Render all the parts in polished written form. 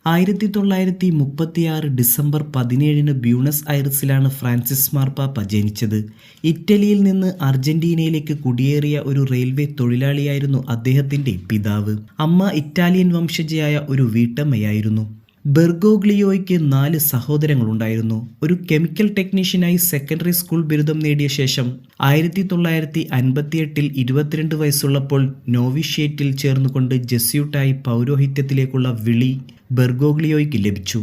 1936 December 17 Buenos ഐറിസിലാണ് Francis മാർപ്പാപ്പ ജനിച്ചത്. ഇറ്റലിയിൽ നിന്ന് അർജന്റീനയിലേക്ക് കുടിയേറിയ ഒരു റെയിൽവേ തൊഴിലാളിയായിരുന്നു അദ്ദേഹത്തിന്റെ പിതാവ്. അമ്മ ഇറ്റാലിയൻ വംശജയായ ഒരു വീട്ടമ്മയായിരുന്നു. ബെർഗോഗ്ലിയോയ്ക്ക് 4 സഹോദരങ്ങളുണ്ടായിരുന്നു. ഒരു കെമിക്കൽ ടെക്നീഷ്യനായി സെക്കൻഡറി സ്കൂൾ ബിരുദം നേടിയ ശേഷം 1958 22 വയസ്സുള്ളപ്പോൾ നോവിഷ്യേറ്റിൽ ചേർന്നുകൊണ്ട് ജെസ്യൂട്ടായി പൗരോഹിത്യത്തിലേക്കുള്ള വിളി ബെർഗോഗ്ലിയോയ്ക്ക് ലഭിച്ചു.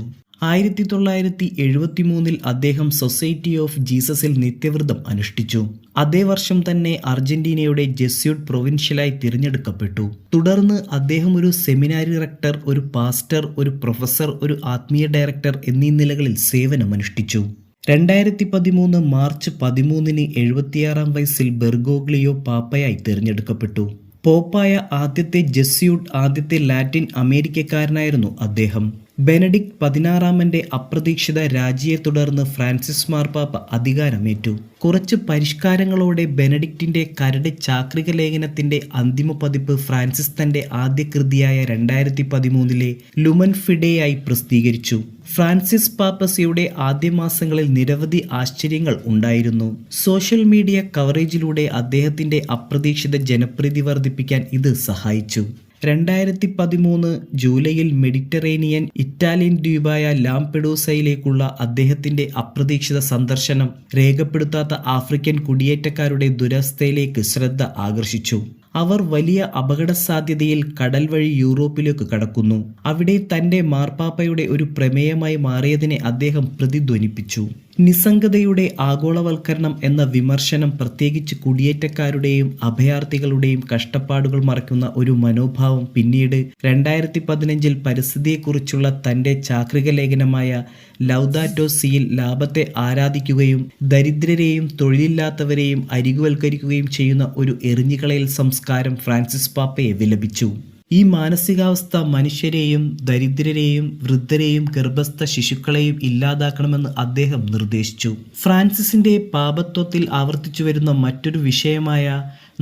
1973 അദ്ദേഹം സൊസൈറ്റി ഓഫ് ജീസസിൽ നിത്യവ്രതം അനുഷ്ഠിച്ചു. അതേ വർഷം തന്നെ അർജന്റീനയുടെ ജെസ്യൂട്ട് പ്രൊവിൻഷ്യലായി തിരഞ്ഞെടുക്കപ്പെട്ടു. തുടർന്ന് അദ്ദേഹം ഒരു സെമിനാരി റെക്ടർ, ഒരു പാസ്റ്റർ, ഒരു പ്രൊഫസർ, ഒരു ആത്മീയ ഡയറക്ടർ എന്നീ നിലകളിൽ സേവനമനുഷ്ഠിച്ചു. 2013 മാർച്ച് 13 76 വയസ്സിൽ ബെർഗോഗ്ലിയോ പാപ്പയായി തിരഞ്ഞെടുക്കപ്പെട്ടു. പോപ്പായ ആദ്യത്തെ ജെസ്യൂട്ട്, ആദ്യത്തെ ലാറ്റിൻ അമേരിക്കക്കാരനായിരുന്നു അദ്ദേഹം. ബെനഡിക്ട് 16 അപ്രതീക്ഷിത രാജിയെ തുടർന്ന് ഫ്രാൻസിസ് മാർപ്പാപ്പ അധികാരമേറ്റു. കുറച്ച് പരിഷ്കാരങ്ങളോടെ ബെനഡിക്റ്റിന്റെ കരട് ചാക്രിക ലേഖനത്തിന്റെ അന്തിമ പതിപ്പ് ഫ്രാൻസിസ് തന്റെ ആദ്യ കൃതിയായ 2013 ലുമൻ ഫിഡെയായി പ്രസിദ്ധീകരിച്ചു. ഫ്രാൻസിസ് പാപ്പസിയുടെ ആദ്യ മാസങ്ങളിൽ നിരവധി ആശ്ചര്യങ്ങൾ ഉണ്ടായിരുന്നു. സോഷ്യൽ മീഡിയ കവറേജിലൂടെ അദ്ദേഹത്തിന്റെ അപ്രതീക്ഷിത ജനപ്രീതി വർദ്ധിപ്പിക്കാൻ ഇത് സഹായിച്ചു. 2013 ജൂലൈയിൽ മെഡിറ്ററേനിയൻ ഇറ്റാലിയൻ ദ്വീപായ ലാംപെഡൂസയിലേക്കുള്ള അദ്ദേഹത്തിന്റെ അപ്രതീക്ഷിത സന്ദർശനം രേഖപ്പെടുത്താത്ത ആഫ്രിക്കൻ കുടിയേറ്റക്കാരുടെ ദുരവസ്ഥയിലേക്ക് ശ്രദ്ധ ആകർഷിച്ചു. അവർ വലിയ അപകട സാധ്യതയിൽ കടൽ വഴി യൂറോപ്പിലേക്ക് കടക്കുന്നു. അവിടെ തന്റെ മാർപ്പാപ്പയുടെ ഒരു പ്രമേയമായി മാറിയതിനെ അദ്ദേഹം പ്രതിധ്വനിപ്പിച്ചു. നിസ്സംഗതയുടെ ആഗോളവൽക്കരണം എന്ന വിമർശനം, പ്രത്യേകിച്ച് കുടിയേറ്റക്കാരുടെയും അഭയാർത്ഥികളുടെയും കഷ്ടപ്പാടുകൾ മറയ്ക്കുന്ന ഒരു മനോഭാവം, പിന്നീട് 2015 പരിസ്ഥിതിയെക്കുറിച്ചുള്ള തന്റെ ചാക്രിക ലേഖനമായ ലൗദാറ്റോ സിയിൽ ലാഭത്തെ ആരാധിക്കുകയും ദരിദ്രരെയും തൊഴിലില്ലാത്തവരെയും അരികുവൽക്കരിക്കുകയും ചെയ്യുന്ന ഒരു എറിഞ്ഞുകളയൽ സംസ്കാരം ഫ്രാൻസിസ് പാപ്പയെ വിലപിച്ചു. ഈ മാനസികാവസ്ഥ മനുഷ്യരെയും ദരിദ്രരെയും വൃദ്ധരെയും ഗർഭസ്ഥ ശിശുക്കളെയും ഇല്ലാതാക്കണമെന്ന് അദ്ദേഹം നിർദ്ദേശിച്ചു. ഫ്രാൻസിസിന്റെ പാപത്വത്തിൽ ആവർത്തിച്ചു വരുന്ന മറ്റൊരു വിഷയമായ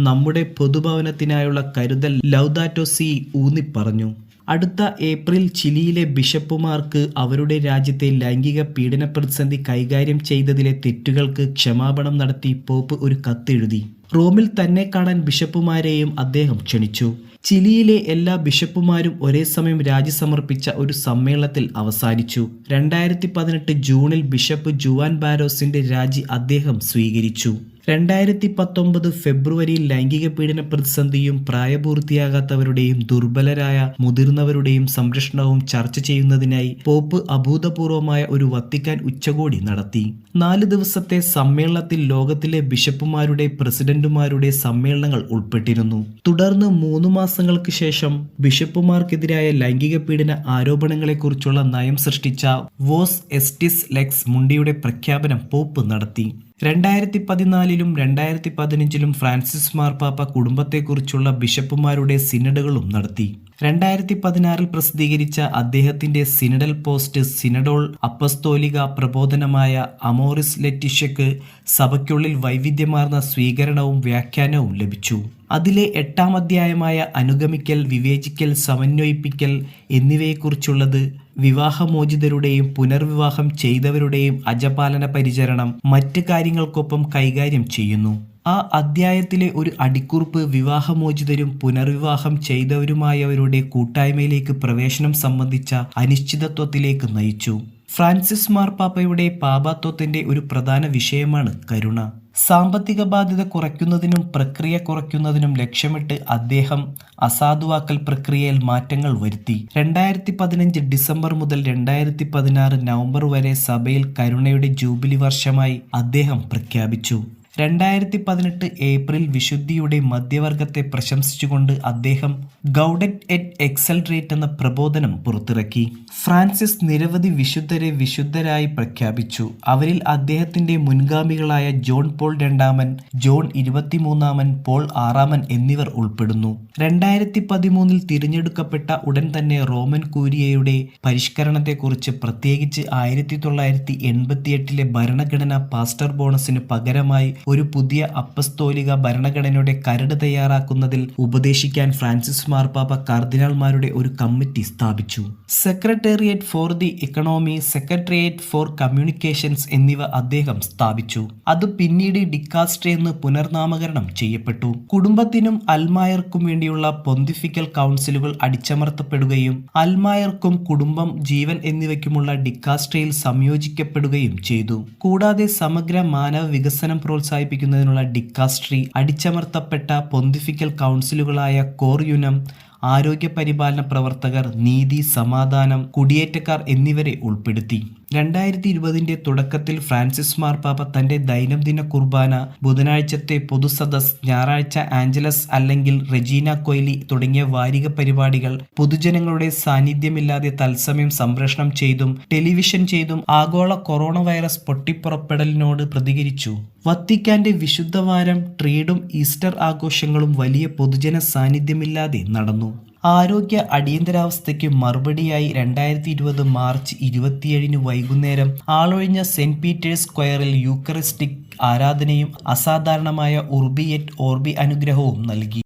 നമ്മുടെ പൊതുഭവനത്തിനായുള്ള കരുതൽ ലൗദാറ്റോ സി ഊന്നിപ്പറഞ്ഞു. അടുത്ത ഏപ്രിൽ ചിലിയിലെ ബിഷപ്പുമാർക്ക് അവരുടെ രാജ്യത്തെ ലൈംഗിക പീഡന പ്രതിസന്ധി കൈകാര്യം ചെയ്തതിലെ തെറ്റുകൾക്ക് ക്ഷമാപണം നടത്തി പോപ്പ് ഒരു കത്തെഴുതി. റോമിൽ തന്നെ കാണാൻ ബിഷപ്പുമാരെയും അദ്ദേഹം ക്ഷണിച്ചു. ചിലിയിലെ എല്ലാ ബിഷപ്പുമാരും ഒരേ സമയം രാജി സമർപ്പിച്ച ഒരു സമ്മേളനത്തിൽ അവസാനിച്ചു. 2018 ജൂണിൽ ബിഷപ്പ് ജുവാൻ ബാരോസിന്റെ രാജി അദ്ദേഹം സ്വീകരിച്ചു. 2019 ഫെബ്രുവരിയിൽ ലൈംഗിക പീഡന പ്രതിസന്ധിയും പ്രായപൂർത്തിയാകാത്തവരുടെയും ദുർബലരായ മുതിർന്നവരുടെയും സംരക്ഷണവും ചർച്ച ചെയ്യുന്നതിനായി പോപ്പ് അഭൂതപൂർവമായ ഒരു വത്തിക്കാൻ ഉച്ചകോടി നടത്തി. 4 ദിവസത്തെ സമ്മേളനത്തിൽ ലോകത്തിലെ ബിഷപ്പുമാരുടെ പ്രസിഡന്റുമാരുടെ സമ്മേളനങ്ങൾ ഉൾപ്പെട്ടിരുന്നു. തുടർന്ന് 3 മാസങ്ങൾക്ക് ശേഷം ബിഷപ്പുമാർക്കെതിരായ ലൈംഗിക പീഡന ആരോപണങ്ങളെക്കുറിച്ചുള്ള നയം സൃഷ്ടിച്ച വോസ് എസ്റ്റിസ് ലെക്സ് മുണ്ടിയുടെ പ്രഖ്യാപനം പോപ്പ് നടത്തി. 2014 2015 ഫ്രാൻസിസ് മാർപ്പാപ്പ കുടുംബത്തെക്കുറിച്ചുള്ള ബിഷപ്പുമാരുടെ സിനഡുകളും നടത്തി. 2016 പ്രസിദ്ധീകരിച്ച അദ്ദേഹത്തിന്റെ സിനഡൽ പോസ്റ്റ് സിനഡോൾ അപ്പസ്തോലിക പ്രബോധനമായ അമോറിസ് ലെറ്റിഷ്യക്ക് സഭയ്ക്കുള്ളിൽ വൈവിധ്യമാർന്ന സ്വീകരണവും വ്യാഖ്യാനവും ലഭിച്ചു. അതിലെ 8ാം അധ്യായമായ അനുഗമിക്കൽ, വിവേചിക്കൽ, സമന്വയിപ്പിക്കൽ എന്നിവയെക്കുറിച്ചുള്ളത് വിവാഹമോചിതരുടെയും പുനർവിവാഹം ചെയ്തവരുടെയും അജപാലന പരിചരണം മറ്റ് കാര്യങ്ങൾക്കൊപ്പം കൈകാര്യം ചെയ്യുന്നു. ആ അധ്യായത്തിലെ ഒരു അടിക്കുറിപ്പ് വിവാഹമോചിതരും പുനർവിവാഹം ചെയ്തവരുമായവരുടെ കൂട്ടായ്മയിലേക്ക് പ്രവേശനം സംബന്ധിച്ച അനിശ്ചിതത്വത്തിലേക്ക് നയിച്ചു. ഫ്രാൻസിസ് മാർപ്പാപ്പയുടെ പാപത്വത്തിന്റെ ഒരു പ്രധാന വിഷയമാണ് കരുണ. സാമ്പത്തിക ബാധ്യത കുറയ്ക്കുന്നതിനും പ്രക്രിയ കുറയ്ക്കുന്നതിനും ലക്ഷ്യമിട്ട് അദ്ദേഹം അസാധുവാക്കൽ പ്രക്രിയയിൽ മാറ്റങ്ങൾ വരുത്തി. 2015 ഡിസംബർ മുതൽ 2016 നവംബർ വരെ സഭയിൽ കരുണയുടെ ജൂബിലി വർഷമായി അദ്ദേഹം പ്രഖ്യാപിച്ചു. 2018 ഏപ്രിൽ വിശുദ്ധിയുടെ മധ്യവർഗത്തെ പ്രശംസിച്ചുകൊണ്ട് അദ്ദേഹം ഗൗഡറ്റ് എറ്റ് എക്സൽറേറ്റ് എന്ന പ്രബോധനം പുറത്തിറക്കി. ഫ്രാൻസിസ് നിരവധി വിശുദ്ധരെ വിശുദ്ധരായി പ്രഖ്യാപിച്ചു. അവരിൽ അദ്ദേഹത്തിന്റെ മുൻഗാമികളായ ജോൺ പോൾ രണ്ടാമൻ, ജോൺ 23 പോൾ 6 എന്നിവർ ഉൾപ്പെടുന്നു. 2013 തിരഞ്ഞെടുക്കപ്പെട്ട ഉടൻ തന്നെ റോമൻ കൂരിയയുടെ പരിഷ്കരണത്തെക്കുറിച്ച്, പ്രത്യേകിച്ച് 1988 ഭരണഘടന പാസ്റ്റർ ബോണസിന് പകരമായി ഒരു പുതിയ അപ്പസ്തോലിക ഭരണഘടനയുടെ കരട് തയ്യാറാക്കുന്നതിൽ ഉപദേശിക്കാൻ ഫ്രാൻസിസ് മാർപ്പാപ്പ കർദിനാൾമാരുടെ ഒരു കമ്മിറ്റി സ്ഥാപിച്ചു. Secretariat for the economy, secretariat for communications എന്നിവ അദ്ദേഹം സ്ഥാപിച്ചു. അത് പിന്നീട് ഡിക്കാസ്ട്രി എന്ന് പുനർനാമകരണം ചെയ്യപ്പെട്ടു. കുടുംബത്തിനും അൽമായർക്കും വേണ്ടിയുള്ള പൊന്തിഫിക്കൽ കൗൺസിലുകൾ അടിച്ചമർത്തപ്പെടുകയും അൽമായർക്കും കുടുംബം, ജീവൻ എന്നിവയ്ക്കുമുള്ള ഡിക്കാസ്ട്രിയിൽ സംയോജിക്കപ്പെടുകയും ചെയ്തു. കൂടാതെ സമഗ്ര മാനവ വികസനം പ്രോത്സാഹിപ്പിക്കുന്നതിനുള്ള ഡിക്കാസ്ട്രി അടിച്ചമർത്തപ്പെട്ട പൊന്തിഫിക്കൽ കൗൺസിലുകളായ കോർ യുനം, ആരോഗ്യ പരിപാലന പ്രവർത്തകർ, നീതി, സമാധാനം, കുടിയേറ്റക്കാർ എന്നിവരെ ഉൾപ്പെടുത്തി. 2020 തുടക്കത്തിൽ ഫ്രാൻസിസ് മാർപ്പാപ്പ തന്റെ ദൈനംദിന കുർബാന, ബുധനാഴ്ചത്തെ പൊതുസദസ്, ഞായറാഴ്ച ആഞ്ചലസ് അല്ലെങ്കിൽ റെജീന കൊയ്ലി തുടങ്ങിയ വാരിക പരിപാടികൾ പൊതുജനങ്ങളുടെ സാന്നിധ്യമില്ലാതെ തത്സമയം സംപ്രേഷണം ചെയ്തും ടെലിവിഷൻ ചെയ്തും ആഗോള കൊറോണ വൈറസ് പൊട്ടിപ്പുറപ്പെടലിനോട് പ്രതികരിച്ചു. വത്തിക്കാന്റെ വിശുദ്ധവാരം, ട്രീഡും ഈസ്റ്റർ ആഘോഷങ്ങളും വലിയ പൊതുജന സാന്നിധ്യമില്ലാതെ നടന്നു. ആരോഗ്യ അടിയന്തരാവസ്ഥയ്ക്ക് മറുപടിയായി 2020 മാർച്ച് 27 വൈകുന്നേരം ആളൊഴിഞ്ഞ സെന്റ് പീറ്റേഴ്സ് സ്ക്വയറിൽ യൂക്കറിസ്റ്റിക് ആരാധനയും അസാധാരണമായ ഉർബി എറ്റ് ഓർബി അനുഗ്രഹവും നൽകി.